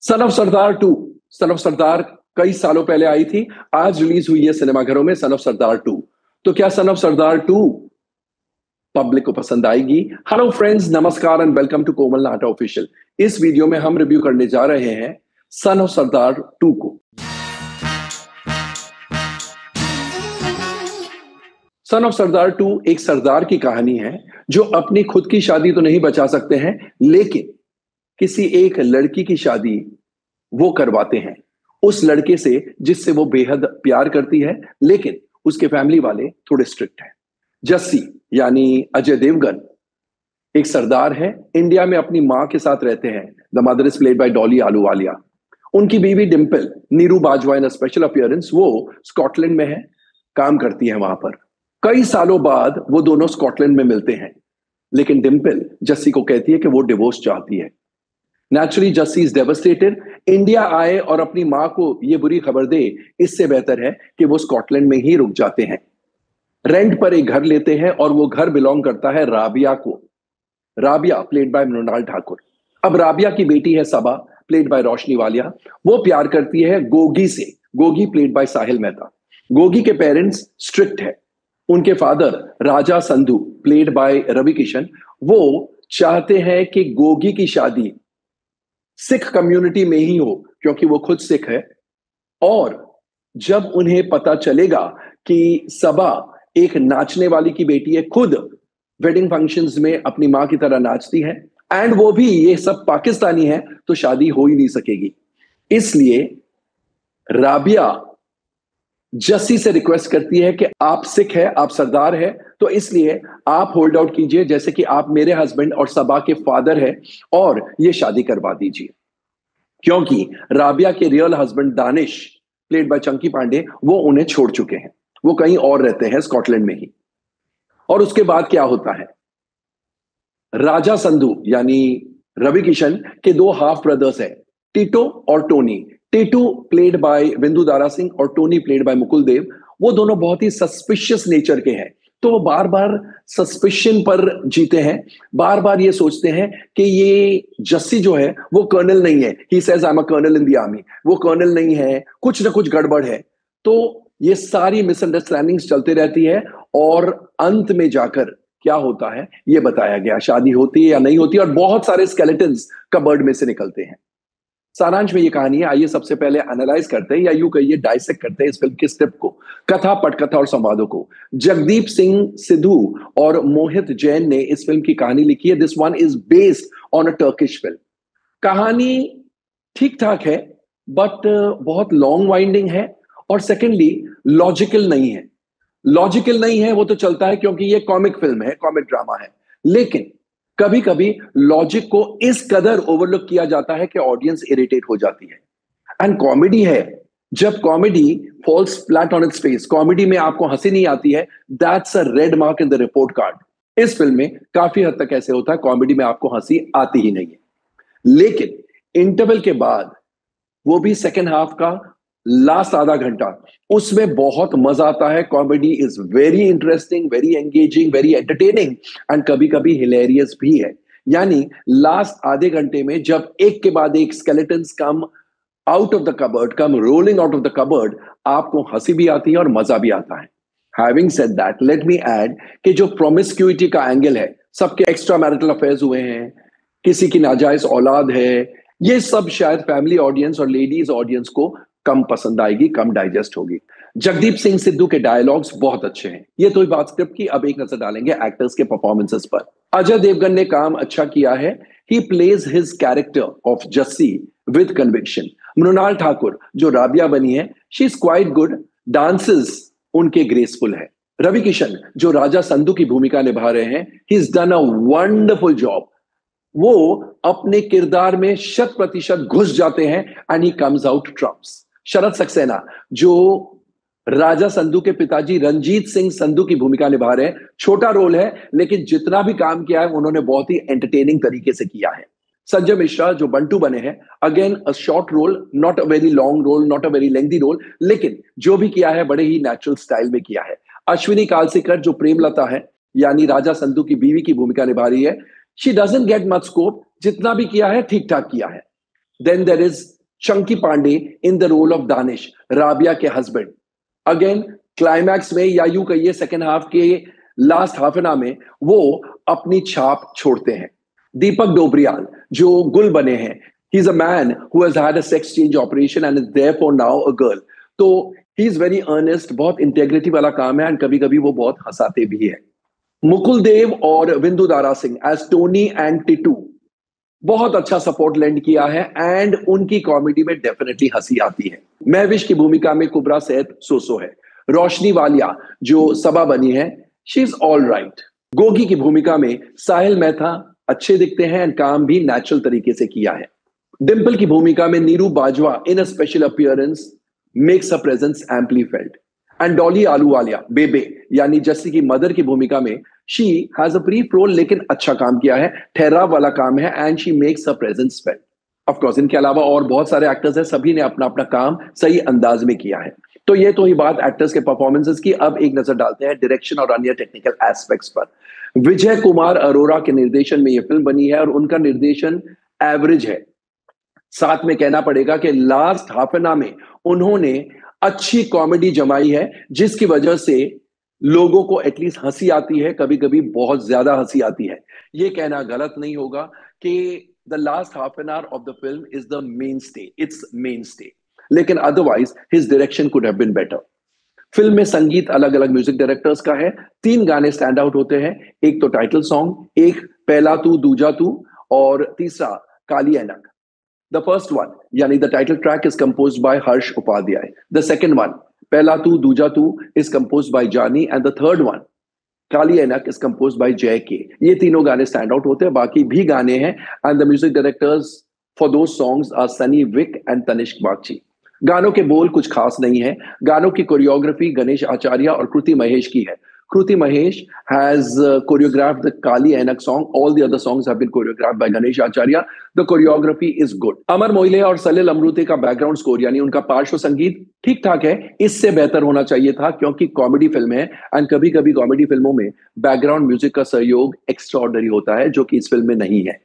Sun of Sardar two. Son of Sardar कई सालों पहले आई थी, आज रिलीज हुई है सिनेमाघरों में सन ऑफ सरदार टू। तो क्या son of Sardar two public को पसंद आएगी? हेलो फ्रेंड्स, नमस्कार and welcome to Komal Nata official. इस वीडियो में हम रिव्यू करने जा रहे हैं सन ऑफ सरदार टू को। सन ऑफ सरदार टू एक सरदार की कहानी है जो अपनी खुद की शादी तो नहीं बचा सकते हैं, लेकिन किसी एक लड़की की शादी वो करवाते हैं, उस लड़के से जिससे वो बेहद प्यार करती है, लेकिन उसके फैमिली वाले थोड़े स्ट्रिक्ट हैं। जस्सी यानी अजय देवगन एक सरदार है, इंडिया में अपनी मां के साथ रहते हैं। The mother is played by Dolly Ahluwalia. उनकी बीवी डिंपल, नीरू बाजवा इन स्पेशल अपीयरेंस, वो स्कॉटलैंड में है, काम करती है वहां पर। कई सालों बाद वो दोनों स्कॉटलैंड में मिलते हैं, लेकिन डिंपल जस्सी को कहती है कि वो डिवोर्स चाहती है। Naturally Jassi is devastated. India आए और अपनी मां को ये बुरी खबर दे, इससे बेहतर है कि वो स्कॉटलैंड में ही रुक जाते हैं। रेंट पर एक घर लेते हैं और वो घर बिलोंग करता है राबिया को। Rabia played by Mrunal Thakur. अब राबिया की बेटी है सबा, प्लेड बाय रोशनी वालिया। वो प्यार करती है गोगी से। Gogi played by Sahil Mehta. गोगी के पेरेंट्स स्ट्रिक्ट है। उनके father Raja Sandhu played by Ravi Kishan, वो चाहते हैं कि गोगी की शादी सिख कम्युनिटी में ही हो, क्योंकि वो खुद सिख है। और जब उन्हें पता चलेगा कि सबा एक नाचने वाली की बेटी है, खुद वेडिंग फंक्शंस में अपनी मां की तरह नाचती है, एंड वो भी ये सब पाकिस्तानी है, तो शादी हो ही नहीं सकेगी। इसलिए राबिया जस्सी से रिक्वेस्ट करती है कि आप सिख है, आप सरदार है, तो इसलिए आप होल्ड आउट कीजिए, जैसे कि आप मेरे हस्बैंड और सबा के फादर है, और ये शादी करवा दीजिए। क्योंकि राबिया के real husband Danish played by Chunky Pandey, वो उन्हें छोड़ चुके हैं, वो कहीं और रहते हैं स्कॉटलैंड में ही। और उसके बाद क्या होता है, राजा संधू यानी रवि किशन के दो हाफ ब्रदर्स है, टीटो और Tony. Titu played by Vindu Dara Singh और टोनी प्लेड बाय मुकुल देव। वो दोनों बहुत ही सस्पिशियस नेचर के हैं, तो वो बार बार सस्पिशन पर जीते हैं, बार बार ये सोचते हैं कि ये जस्सी जो है वो कर्नल नहीं है। He says I am a colonel in the army, वो कर्नल नहीं है, कुछ ना कुछ गड़बड़ है। तो ये सारी मिसअंडरस्टैंडिंग्स चलती रहती है, और अंत में जाकर क्या होता है ये बताया गया। शादी होती है या नहीं होती, और बहुत सारे स्केलेटन्स कबर्ड में से निकलते हैं। सारांश में ये कहानी है। आइए सबसे पहले एनालाइज करते हैं, या यूं कहिए डाइसेक्ट करते हैं इस फिल्म के स्क्रिप्ट को, कथा, पटकथा और संवादों को। जगदीप सिंह सिद्धू और मोहित जैन ने इस फिल्म की कहानी लिखी है। This one is based on a Turkish film. कहानी ठीक ठाक है, बट बहुत लॉन्ग वाइंडिंग है, और सेकेंडली लॉजिकल नहीं है। लॉजिकल नहीं है वो तो चलता है, क्योंकि ये कॉमिक फिल्म है, कॉमिक ड्रामा है, लेकिन कभी कभी लॉजिक को इस कदर ओवरलुक किया जाता है कि ऑडियंस इरिटेट हो जाती है। एंड कॉमेडी है, जब comedy falls flat on its face, comedy में आपको हंसी नहीं आती है, that's a red mark in the report card. इस फिल्म में काफी हद तक ऐसे होता है, कॉमेडी में आपको हंसी आती ही नहीं है। लेकिन इंटरवल के बाद, वो भी सेकेंड हाफ का लास्ट आधा घंटा, उसमें बहुत मजा आता है। Comedy is very interesting, very engaging, very entertaining, and कभी कभी हिलेरियस भी है। यानी लास्ट आधे घंटे में जब एक के बाद एक skeletons come out of the cupboard, come rolling out of the cupboard, आपको हंसी भी आती है और मजा भी आता है। Having said that, let me add कि जो प्रोमिस्क्यूइटी का एंगल है, सबके एक्स्ट्रा मैरिटल अफेयर्स हुए हैं, किसी की नाजायज औलाद है, ये सब शायद फैमिली ऑडियंस और लेडीज ऑडियंस को कम पसंद आएगी, कम डाइजेस्ट होगी। जगदीप सिंह सिद्धू के डायलॉग्स बहुत अच्छे हैं। ये तो बात स्क्रिप्ट की, अब एक नजर डालेंगे एक्टर्स के परफॉर्मेंसेस पर। अजय देवगन ने काम अच्छा किया है। He plays his character of Jassi with conviction. Mrunal Thakur जो राबिया बनी है, she is quite good, dances उनके ग्रेसफुल है। रवि किशन जो राजा संधू की भूमिका निभा रहे हैं, he is done a wonderful job. वो अपने किरदार में 100% घुस जाते हैं, and he comes out trumps. Sharad Saxena जो राजा संधू के पिताजी रंजीत सिंह संधू की भूमिका निभा रहे हैं, छोटा रोल है, लेकिन जितना भी काम किया है उन्होंने बहुत ही एंटरटेनिंग तरीके से किया है। संजय मिश्रा जो बंटू बने हैं, again a short role, not a very long role, not a very lengthy role, लेकिन जो भी किया है बड़े ही नेचुरल स्टाइल में किया है। अश्विनी कालसेकर जो प्रेमलता है, यानी राजा संधू की बीवी की भूमिका निभा रही है, she doesn't get much scope, जितना भी किया है ठीक ठाक किया है। Then there is Chunky Pandey in the role of Danish, Rabia के हस्बैंड. अगेन क्लाइमैक्स में या यूं कहिए सेकेंड हाफ के लास्ट हाफ एन आवर में वो अपनी छाप छोड़ते हैं. दीपक डोबरियाल जो गुल बने हैं, he is a man who has had a sex change operation and is therefore now a girl. तो he is very earnest, बहुत इंटेग्रिटी वाला काम है एंड कभी कभी वो बहुत हंसाते भी है. मुकुल देव और Vindu Dara Singh as Tony and Titu, बहुत अच्छा सपोर्ट लैंड किया है एंड उनकी कॉमेडी में डेफिनेटली हंसी आती है. महविश की भूमिका में कुबरा सैयद सोसो है. रोशनी वालिया जो सबा बनी है, she is all right. Gogi की भूमिका में साहिल मेहता अच्छे दिखते हैं एंड काम भी नेचुरल तरीके से किया है. डिम्पल की भूमिका में Neeru Bajwa in a special appearance makes a presence amply felt. And Dolly Ahluwalia बेबे यानी जस्सी की मदर की भूमिका में she has a brief role लेकिन अच्छा काम किया है, ठहराव वाला काम है and she makes a presence felt. Of course इनके अलावा और बहुत सारे एक्टर्स हैं, सभी ने अपना अपना काम सही अंदाज में किया है. तो ये तो ही बात एक्टर्स के परफॉर्मेंसेस की. अब एक नजर डालते हैं डायरेक्शन और अन्य टेक्निकल एस्पेक्ट्स पर. विजय कुमार अरोरा के निर्देशन में यह फिल्म बनी है और उनका निर्देशन एवरेज है. साथ में कहना पड़ेगा कि लास्ट हाफ एन आवर में उन्होंने अच्छी कॉमेडी जमाई है जिसकी वजह से लोगों को एटलीस्ट हंसी आती है, कभी कभी बहुत ज्यादा हंसी आती है. ये कहना गलत नहीं होगा कि the last half an hour of the film is the mainstay, its mainstay. लेकिन otherwise his direction could have been better. Film में संगीत अलग अलग म्यूजिक डायरेक्टर्स का है. 3 गाने स्टैंड आउट होते हैं. एक तो टाइटल सॉन्ग, एक पहला तू दूजा तू और तीसरा काली ऐनक. The first one, yani the title track, is composed by Harsh Upadhyay. The second one, Pehla Tu Duja Tu, is composed by Jani, and the third one, Kali Ainak, is composed by Jay K. ये तीनों गाने stand out होते हैं, बाकी भी गाने हैं, and the music directors for those songs are Sunny Vic and Tanishq Bagchi. गानों के बोल कुछ खास नहीं है. गानों की कोरियोग्राफी गणेश आचार्य और कृति महेश की है. Kruti Mahesh has choreographed the Kali Ainak song. All the other songs have been choreographed by Ganesh Acharya. The choreography is good. अमर मोइले और सलिल अमरूते का बैकग्राउंड स्कोर यानी उनका पार्श्व संगीत ठीक ठाक है. इससे बेहतर होना चाहिए था क्योंकि कॉमेडी फिल्म है एंड कभी कभी कॉमेडी फिल्मों में बैकग्राउंड म्यूजिक का सहयोग एक्स्ट्राऑर्डिनरी होता है जो कि इस फिल्म में नहीं है.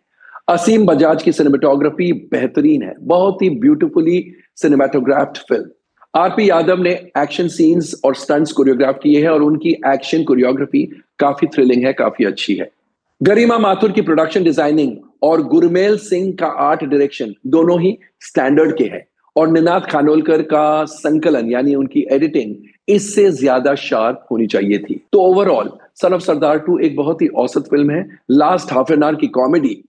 असीम बजाज की सिनेमेटोग्राफी बेहतरीन है, बहुत ही ब्यूटिफुली सिनेमेटोग्राफ्ड फिल्म. आरपी यादव ने एक्शन सीन्स और स्टंट्स कोरियोग्राफ किए हैं और उनकी एक्शन कोरियोग्राफी काफी थ्रिलिंग है, काफी अच्छी है. गरिमा माथुर की प्रोडक्शन डिजाइनिंग और गुरमेल सिंह का आर्ट डायरेक्शन दोनों ही स्टैंडर्ड के हैं और निनाद खानोलकर का संकलन यानी उनकी एडिटिंग इससे ज्यादा शार्प होनी चाहिए थी. तो ओवरऑल सन ऑफ सरदार 2 एक बहुत ही औसत फिल्म है. लास्ट हाफ एन आवर की comedy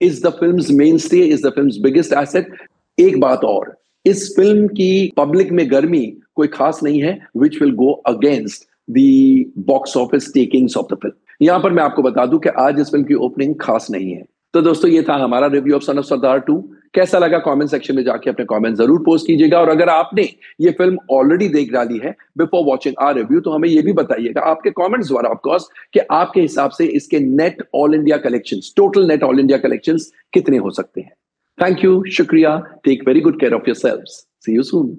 is the films main stay, is the films biggest asset. एक बात और, इस फिल्म की पब्लिक में गर्मी कोई खास नहीं है which will go against the box office takings of the film. यहां पर मैं आपको बता दूं कि आज इस फिल्म की ओपनिंग खास नहीं है. तो दोस्तों ये था हमारा रिव्यू ऑफ सन ऑफ सरदार 2. कैसा लगा कमेंट सेक्शन में जाके अपने कमेंट जरूर पोस्ट कीजिएगा और अगर आपने ये फिल्म ऑलरेडी देख डाली है बिफोर वॉचिंग आवर रिव्यू तो हमें ये भी बताइएगा आपके कमेंट्स द्वारा ऑफ कोर्स कि आपके हिसाब से इसके net all India collections, total net all India collections कितने हो सकते हैं. Thank you, Shukriya. Take very good care of yourselves. See you soon.